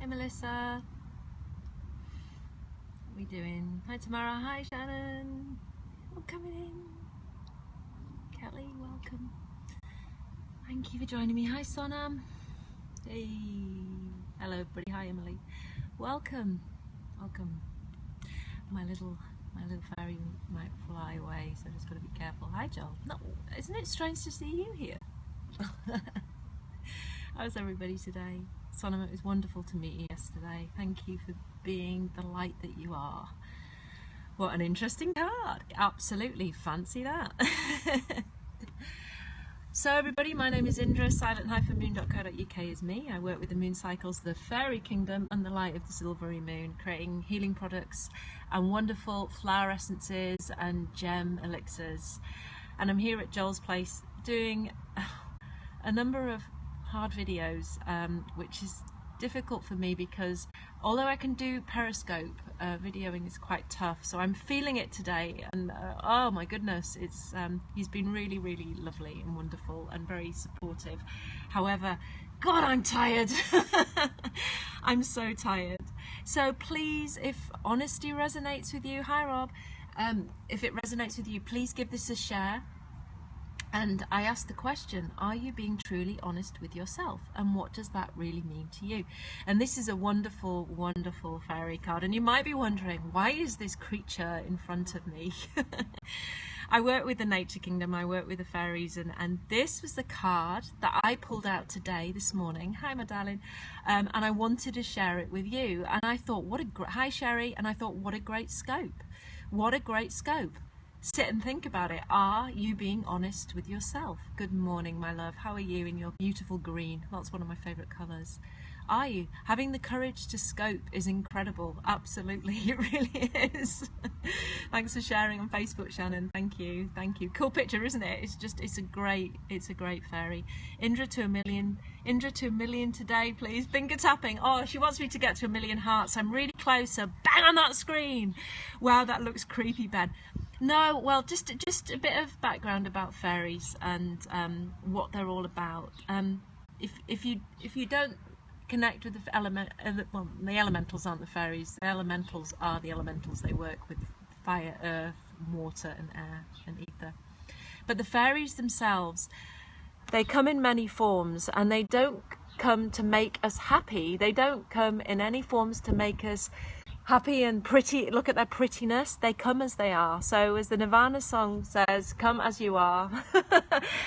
Melissa. What are we doing? Hi Tamara. Hi Shannon. I'm coming in. Kelly, welcome. Thank you for joining me. Hi Sonam. Hey. Hello everybody. Hi Emily. Welcome. Welcome. My little fairy might fly away, so I've just got to be careful. Hi Joel. No, isn't it strange to see you here? How's everybody today? Sonam, it was wonderful to meet you yesterday. Thank you for being the light that you are. What an interesting card. Absolutely fancy that. So everybody, my name is Indra. silent-moon.co.uk is me. I work with the moon cycles, the fairy kingdom and the light of the silvery moon, creating healing products and wonderful flower essences and gem elixirs. And I'm here at Joel's place doing a number of hard videos, which is difficult for me because although I can do Periscope, videoing is quite tough, so I'm feeling it today. And oh my goodness, it's he's been really lovely and wonderful and very supportive. However, God, I'm tired. I'm so tired. So please, if honesty resonates with you, hi Rob, if it resonates with you, please give this a share. And I asked the question, are you being truly honest with yourself? And what does that really mean to you? And this is a wonderful, wonderful fairy card. And you might be wondering, why is this creature in front of me? I work with the nature kingdom, I work with the fairies, and this was the card that I pulled out today, this morning. Hi, my darling. And I wanted to share it with you. And I thought, hi, Sherry. And I thought, what a great scope. What a great scope. Sit and think about it. Are you being honest with yourself? Good morning, my love. How are you in your beautiful green? That's one of my favorite colors. Are you? Having the courage to scope is incredible. Absolutely, it really is. Thanks for sharing on Facebook, Shannon. Thank you. Thank you. Cool picture, isn't it? It's a great fairy. Indra to a million today, please. Finger tapping. Oh, she wants me to get to 1 million hearts. I'm really close, so bang on that screen. Wow, that looks creepy, Ben. No, well, just a bit of background about fairies and what they're all about. If you don't connect with the the elementals aren't the fairies. The elementals are the elementals. They work with fire, earth, water, and air and ether. But the fairies themselves, they come in many forms, and they don't come to make us happy. They don't come in any forms to make us happy and pretty. Look at their prettiness. They come as they are. So as the Nirvana song says, come as you are.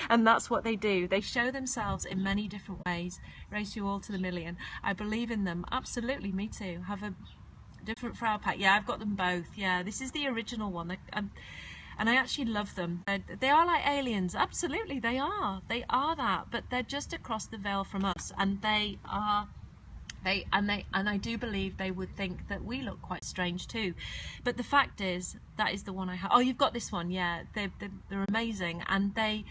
And that's what they do. They show themselves in many different ways. Raise you all to the million. I believe in them. Absolutely, me too. Have a different flower pack. Yeah, I've got them both. Yeah, this is the original one. And I actually love them. They are like aliens. Absolutely, they are. They are that. But they're just across the veil from us. And they are... And I do believe they would think that we look quite strange too. But the fact is, that is the one I have. Oh, you've got this one, yeah. They're amazing, and they're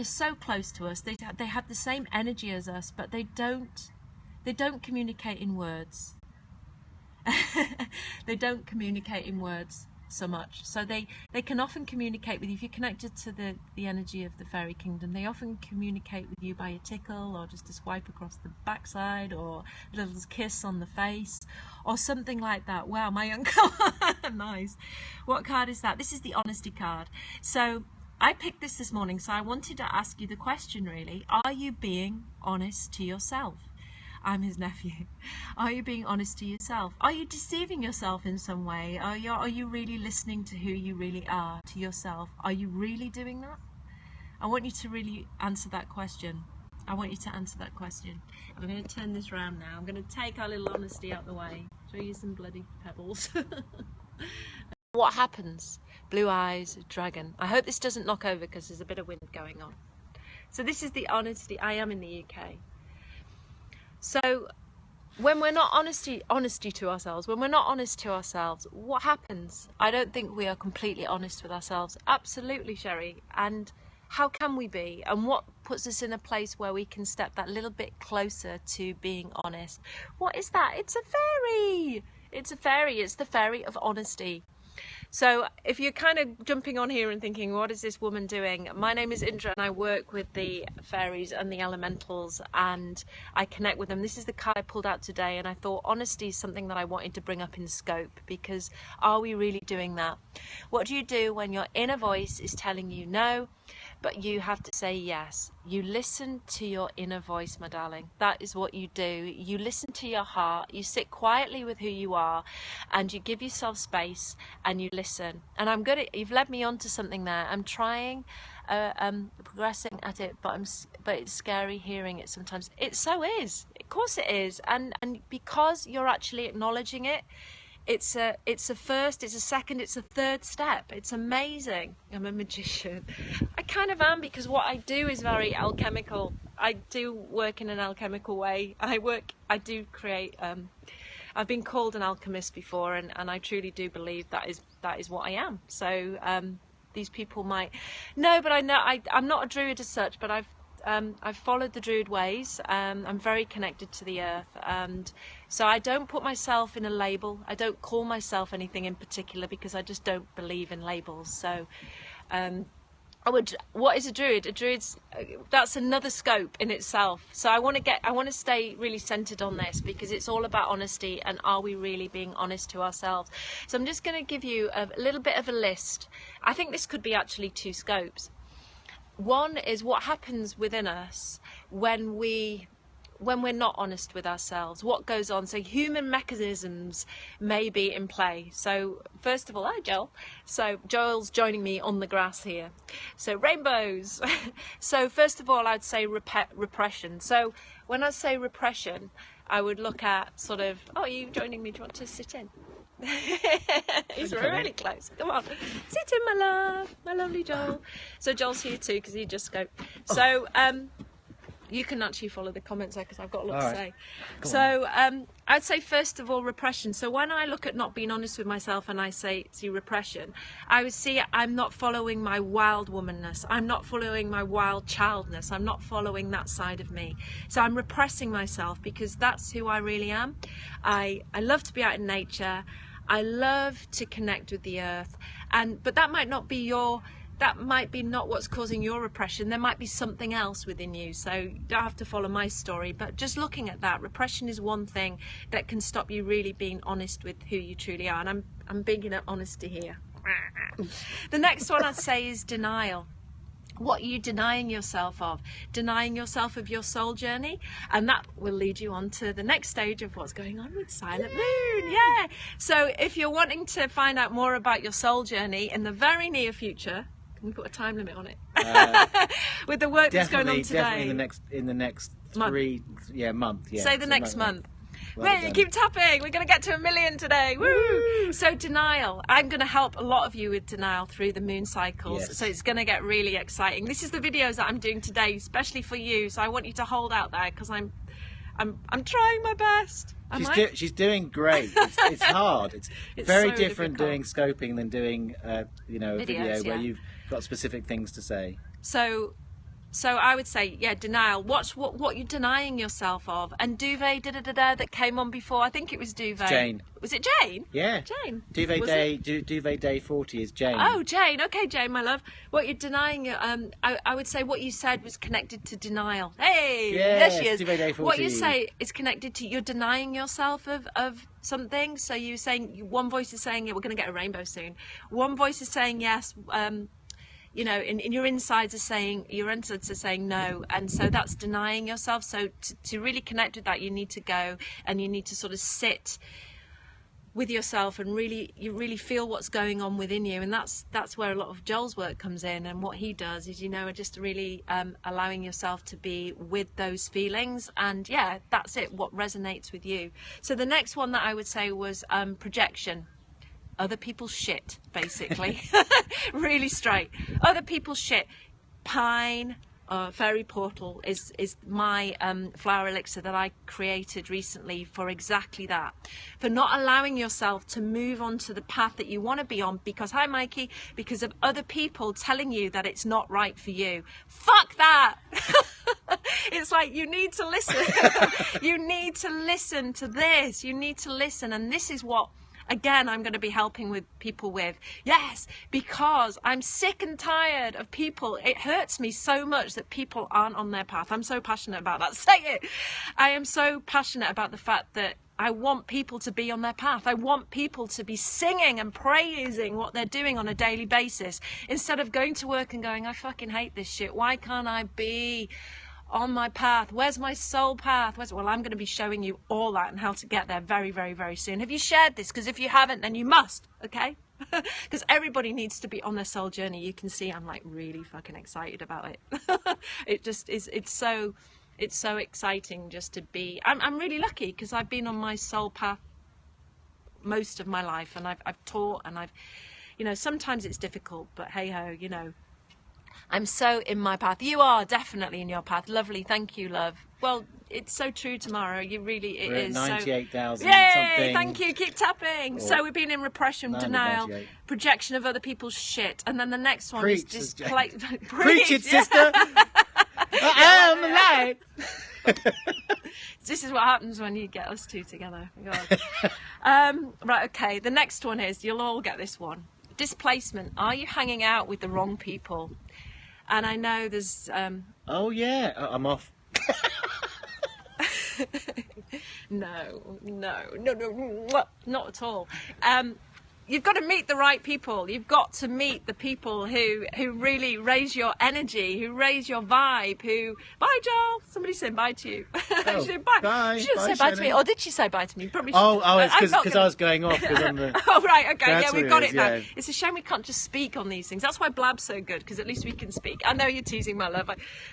so close to us. They have the same energy as us, but they don't communicate in words. They don't communicate in words so much. So they can often communicate with you. If you're connected to the energy of the fairy kingdom, they often communicate with you by a tickle, or just a swipe across the backside, or a little kiss on the face, or something like that. Wow, my uncle. Nice. What card is that? This is the honesty card. So I picked this morning, so I wanted to ask you the question, really. Are you being honest to yourself? I'm his nephew. Are you being honest to yourself? Are you deceiving yourself in some way? Are you really listening to who you really are, to yourself? Are you really doing that? I want you to really answer that question. I want you to answer that question. I'm going to turn this round now. I'm going to take our little honesty out the way. Show you some bloody pebbles. What happens? Blue eyes, dragon. I hope this doesn't knock over because there's a bit of wind going on. So this is the honesty. I am in the UK. So when we're not honesty to ourselves, when we're not honest to ourselves, what happens? I don't think we are completely honest with ourselves. Absolutely, Sherry. And how can we be? And what puts us in a place where we can step that little bit closer to being honest? What is that? It's a fairy. It's a fairy. It's the fairy of honesty. So if you're kind of jumping on here and thinking, what is this woman doing? My name is Indra and I work with the fairies and the elementals and I connect with them. This is the card I pulled out today, and I thought honesty is something that I wanted to bring up in scope, because are we really doing that? What do you do when your inner voice is telling you no, but you have to say yes? You listen to your inner voice, my darling. That is what you do. You listen to your heart, you sit quietly with who you are, and you give yourself space and you listen. And I'm good at, you've led me on to something there. I'm trying, progressing at it, but it's scary hearing it sometimes. It so is. Of course it is. And because you're actually acknowledging it, it's a first, it's a second, it's a third step. It's amazing. I'm a magician. I kind of am, because what I do is very alchemical. I do work in an alchemical way. I do create, I've been called an alchemist before, and I truly do believe that is what I am. So these people might no, but I know I'm not a druid as such, but I've followed the druid ways. I'm very connected to the earth, and so I don't put myself in a label. I don't call myself anything in particular, because I just don't believe in labels. So what is a druid? A druid's that's another scope in itself. So I want to stay really centered on this, because it's all about honesty, and are we really being honest to ourselves? So I'm just going to give you a little bit of a list. I think this could be actually two scopes. One is what happens within us when we're not honest with ourselves. What goes on? So human mechanisms may be in play. So first of all, hi Joel. So Joel's joining me on the grass here. So rainbows. So first of all, I'd say repression. So when I say repression, I would look at sort of, oh, are you joining me? Do you want to sit in? He's really close. Come on, sit in, my love, my lovely Joel. So Joel's here too, because he just scoped. So you can actually follow the comments there, because I've got a lot to say. So I'd say first of all repression. So when I look at not being honest with myself and I see repression, I would see I'm not following my wild womanness. I'm not following my wild childness. I'm not following that side of me. So I'm repressing myself, because that's who I really am. I love to be out in nature. I love to connect with the earth, but that might not be not what's causing your repression. There might be something else within you, so you don't have to follow my story, but just looking at that, repression is one thing that can stop you really being honest with who you truly are, and I'm big in honesty here. The next one I'd say is denial. What are you denying yourself of? Denying yourself of your soul journey, and that will lead you on to the next stage of what's going on with Silent Moon. Yeah. So if you're wanting to find out more about your soul journey in the very near future, can we put a time limit on it? With the work that's going on today. Definitely in the next month. Month. Yeah. Say the next month. Right, keep tapping. We're going to get to 1 million today. Woo! So denial. I'm going to help a lot of you with denial through the moon cycles. Yes. So it's going to get really exciting. This is the videos that I'm doing today, especially for you. So I want you to hold out there, because I'm trying my best. She's doing great. It's hard. It's very so different doing scoping than doing a video where you've got specific things to say. So I would say, yeah, denial. Watch what you're denying yourself of. And Duvet that came on before. I think it was Duvet. Jane. Was it Jane? Yeah. Jane. Duvet Day 40 is Jane. Oh, Jane. Okay, Jane, my love. What you're denying, I would say what you said was connected to denial. Hey, there she is. Duvet Day 40. What you say is connected to you're denying yourself of something. So you're saying, one voice is saying, yeah, we're going to get a rainbow soon. One voice is saying yes. In your insides are saying, your insides are saying no, and so that's denying yourself. So to really connect with that, you need to go and you need to sort of sit with yourself and really feel what's going on within you, and that's where a lot of Joel's work comes in. And what he does is, just really allowing yourself to be with those feelings, and yeah, that's it, what resonates with you. So the next one that I would say was projection. Other people's shit, basically. Really straight. Other people's shit. Pine, Fairy Portal is my flower elixir that I created recently for exactly that. For not allowing yourself to move on to the path that you want to be on because, hi Mikey, because of other people telling you that it's not right for you. Fuck that! It's like, you need to listen. You need to listen to this. You need to listen, and this is what again, I'm going to be helping with people with, yes, because I'm sick and tired of people. It hurts me so much that people aren't on their path. I'm so passionate about that. Say it. I am so passionate about the fact that I want people to be on their path. I want people to be singing and praising what they're doing on a daily basis, instead of going to work and going, I fucking hate this shit. Why can't I be on my path? Where's my soul path? Well, I'm going to be showing you all that and how to get there very, very, very soon. Have you shared this? Because if you haven't, then you must, okay? Because everybody needs to be on their soul journey. You can see I'm like really fucking excited about it. It just is. It's so exciting just to be. I'm really lucky because I've been on my soul path most of my life, and I've taught, and I've, you know, sometimes it's difficult, but hey ho, you know, I'm so in my path. You are definitely in your path. Lovely, thank you, love. Well, it's so true, Tamara. You really, it is. 98,000 Yay, something. thank you. Keep tapping. So we've been in repression, denial, projection of other people's shit, and then the next one is display. Preach it, sister. I am alive. This is what happens when you get us two together. God. Right, okay. The next one is, you'll all get this one. Displacement. Are you hanging out with the wrong people? And I know there's... Oh, yeah. I'm off. No, not at all. You've got to meet the right people. You've got to meet the people who really raise your energy, who raise your vibe, who... Bye, Joel. Somebody said bye to you. Oh, she said bye. Bye. She didn't say bye to me. Or did she say bye to me? Probably. Oh, it's because I was going off. On the... Oh, right, okay. That's Yeah, we've got it now. Yeah. It's a shame we can't just speak on these things. That's why Blab's so good, because at least we can speak. I know you're teasing, my love.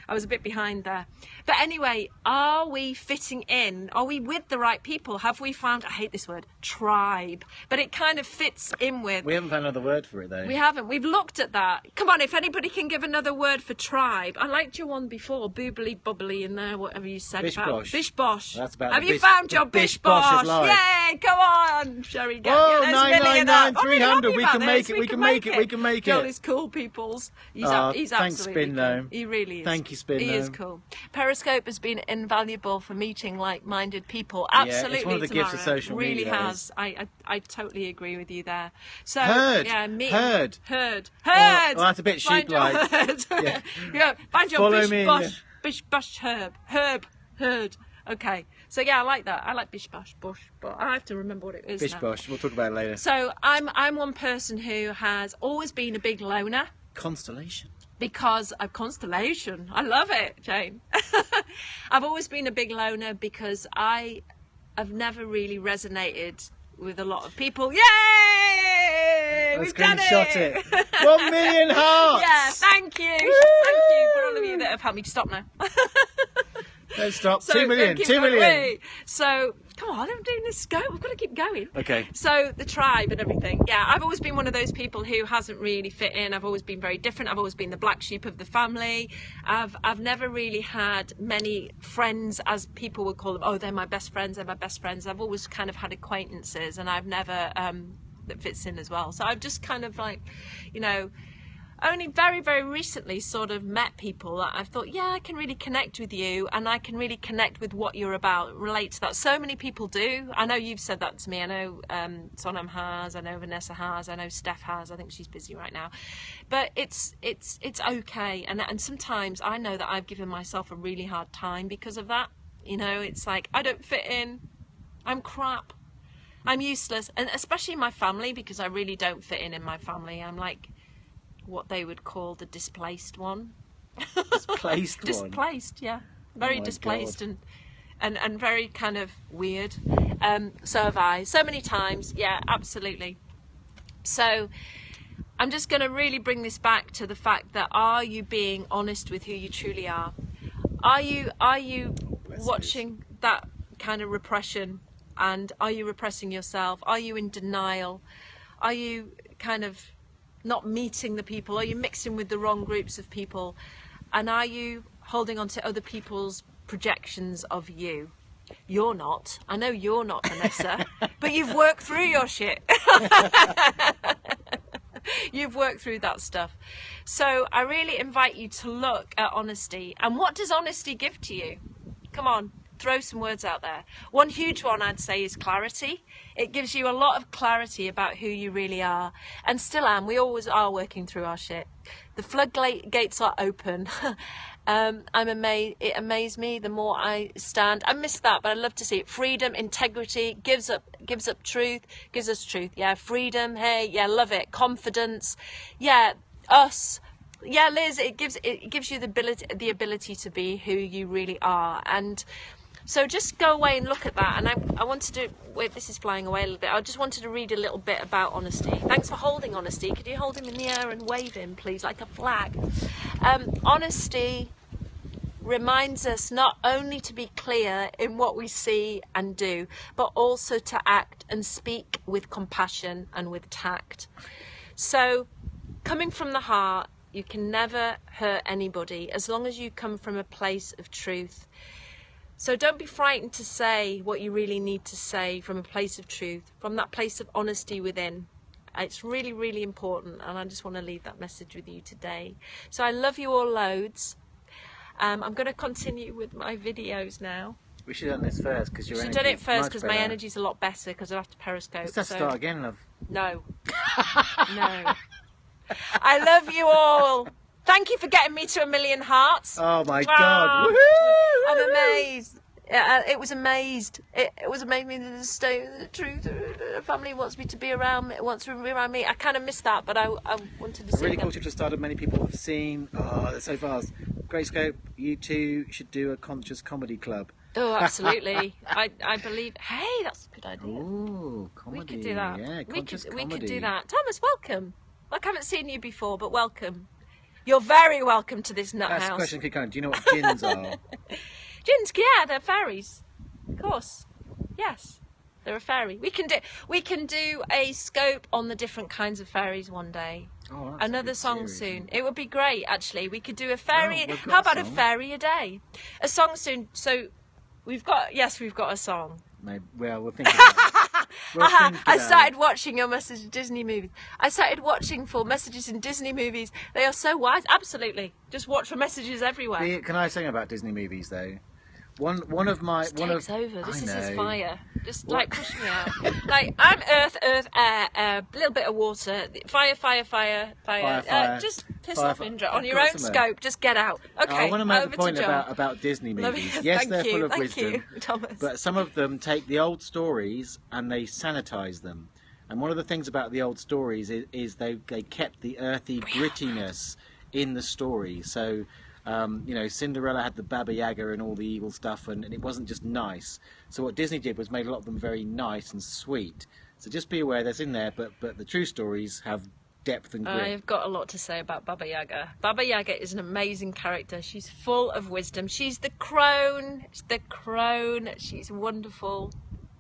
I was a bit behind there. But anyway, are we fitting in? Are we with the right people? Have we found, I hate this word, tribe? But it kind of fits in with... We haven't found another word for it, though. We haven't. We've looked at that. Come on, if anybody can give another word for tribe. I liked your one before, boobly bubbly in there, whatever you said. Bish about bosh. Bish bosh. That's about Have you found your bish bosh? Yay, go on, Sherry. Whoa, yeah, 999 I'm really 300. happy We about can this. make it. We can make it. We can make Joel it. is cool, peoples. He's Thanks, absolutely Spin cool. Gnome. He really is. Thank you, Spin He Gnome. is cool. Periscope has been invaluable for meeting like-minded people. Absolutely, it's one of the gifts of social really media. Really has. I totally agree with you there. So Heard. yeah, me. Heard. Well, that's a bit sheep-like. Yeah. Yeah, find your Follow bish me. bosh, bish bosh herb. Okay, so yeah, I like that. I like bish bosh bush, but I have to remember what it is. Bish now. bosh. We'll talk about it later. So I'm one person who has always been a big loner. Constellation. Because of constellation. I love it, Jane. I've always been a big loner because I have never really resonated with a lot of people. Yay! We've done it! 1 million hearts! Yeah, thank you. Thank you for all of you that have helped me to stop now. Don't stop. So, 2 million. 2 million. So, come on, I'm doing this. We've got to keep going. Okay. So, the tribe and everything. Yeah, I've always been one of those people who hasn't really fit in. I've always been very different. I've always been the black sheep of the family. I've never really had many friends, as people would call them. Oh, they're my best friends. They're my best friends. I've always kind of had acquaintances, and I've never that fits in as well. So I've just kind of like, you know, only very, very recently sort of met people that I've thought, yeah, I can really connect with you, and I can really connect with what you're about, relate to that. So many people do. I know you've said that to me. I know Sonam has, I know Vanessa has, I know Steph has. I think she's busy right now. But it's okay. And sometimes I know that I've given myself a really hard time because of that. You know, it's like, I don't fit in. I'm crap. I'm useless. And especially in my family, because I really don't fit in my family. I'm like what they would call the displaced one. Displaced one? Displaced, yeah. Very displaced God. and very kind of weird. So have I. So many times, yeah, absolutely. So I'm just going to really bring this back to the fact that, are you being honest with who you truly are? Are you watching that kind of repression, and are you repressing yourself? Are you in denial? Are you kind of not meeting the people? Are you mixing with the wrong groups of people? And are you holding on to other people's projections of you? You're not. I know you're not, Vanessa, but you've worked through your shit. You've worked through that stuff. So I really invite you to look at honesty. And what does honesty give to you? Come on, throw some words out there. One huge one I'd say is clarity. It gives you a lot of clarity about who you really are, and still am. We always are working through our shit. The floodgates are open. I'm amazed. It amazed me the more I stand. I miss that, but I love to see it. Freedom, integrity, gives up truth, gives us truth. Yeah, freedom. Hey, yeah, love it. Confidence. Yeah, us. Yeah, Liz, it gives you the ability to be who you really are. And so just go away and look at that. And I wanted to, wait, this is flying away a little bit. I just wanted to read a little bit about honesty. Thanks for holding honesty. Could you hold him in the air and wave him, please, like a flag? Honesty reminds us not only to be clear in what we see and do, but also to act and speak with compassion and with tact. So coming from the heart, you can never hurt anybody as long as you come from a place of truth. So don't be frightened to say what you really need to say from a place of truth, from that place of honesty within. It's really, really important, and I just want to leave that message with you today. So I love you all loads. I'm going to continue with my videos now. We should have done this first because your energy. We should have done it first because my energy's a lot better because I have to periscope. Let's start again, love. No. No. I love you all. Thank you for getting me to 1 million hearts. Oh my God. Woohoo! I'm amazed. It was amazed. It was amazing to stay the truth. The family wants me to be around me, wants to be around me. I kind of missed that, but I wanted to see really them. cool to have started. Many people have seen. Oh, they're so fast. Great scope. You two should do a conscious comedy club. Oh, absolutely. I believe. Hey, that's a good idea. Oh, comedy. We could do that. Yeah, conscious comedy. We could do that. Thomas, welcome. Like, I haven't seen you before, but welcome. You're very welcome to this nut That's house. a question. Do you know what gins are? Gins, yeah, they're fairies. Of course. Yes, they're a fairy. We can do a scope on the different kinds of fairies one day. Oh, another song soon. It would be great, actually. We could do a fairy. Oh, how about a fairy a day? A song soon. So we've got a song. Maybe, well, we'll think about it. I started watching your message in Disney movies. I started watching for messages in Disney movies. They are so wise. Absolutely. Just watch for messages everywhere. Can I say about Disney movies though? One of my this takes over. This is his fire. Just What? like push me out. Like I'm earth, air, a little bit of water, fire. Fire. Just piss Fire, off, Indra. I've On your got own some scope. Just get out. Okay. I want to make over the point to John. about Disney Let movies. me- Yes, thank they're you, full of thank wisdom, you, Thomas. but some of them take the old stories and they sanitize them. And one of the things about the old stories is they kept the earthy grittiness in the story. So, Cinderella had the Baba Yaga and all the evil stuff, and it wasn't just nice. So what Disney did was made a lot of them very nice and sweet. So just be aware that's in there, but the true stories have depth and grit. I've got a lot to say about Baba Yaga. Baba Yaga is an amazing character. She's full of wisdom. She's the crone. She's wonderful.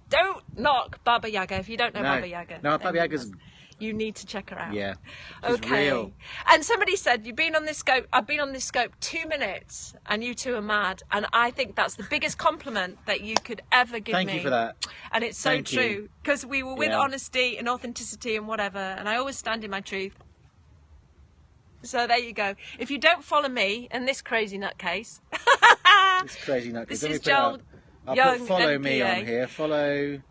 Don't knock Baba Yaga if you don't know Baba Yaga. No, Baba Yaga's... You need to check her out. Yeah, she's okay. real. And somebody said, you've been on this scope, I've been on this scope 2 minutes and you two are mad. And I think that's the biggest compliment that you could ever give me. Thank you for that. And it's so Thank true. you. Because we were with honesty and authenticity and whatever. And I always stand in my truth. So there you go. If you don't follow me and this crazy nutcase. This crazy nutcase. This Let me is put it up. Joel I'll Young put follow me NPA. on here. Follow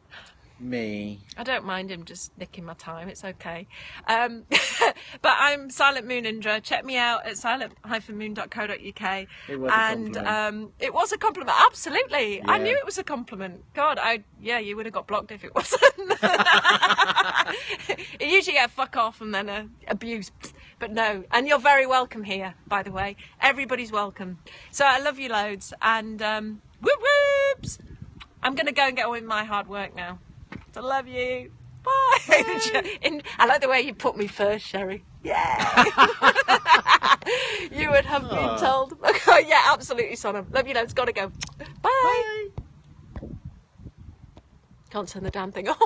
me. I don't mind him just nicking my time, it's okay. But I'm Silent Moon Indra. Check me out at silent-moon.co.uk. It was a compliment. It was a compliment, absolutely. Yeah. I knew it was a compliment. God, you would have got blocked if it wasn't. You usually get a fuck off and then abuse. But no, and you're very welcome here, by the way. Everybody's welcome. So I love you loads, and whoop whoops! I'm going to go and get on with my hard work now. I love you. Bye. I like the way you put me first, Sherry. Yeah. You would have been told. Yeah, absolutely, Sonam. Love you loads. Gotta go. Bye. Can't turn the damn thing on.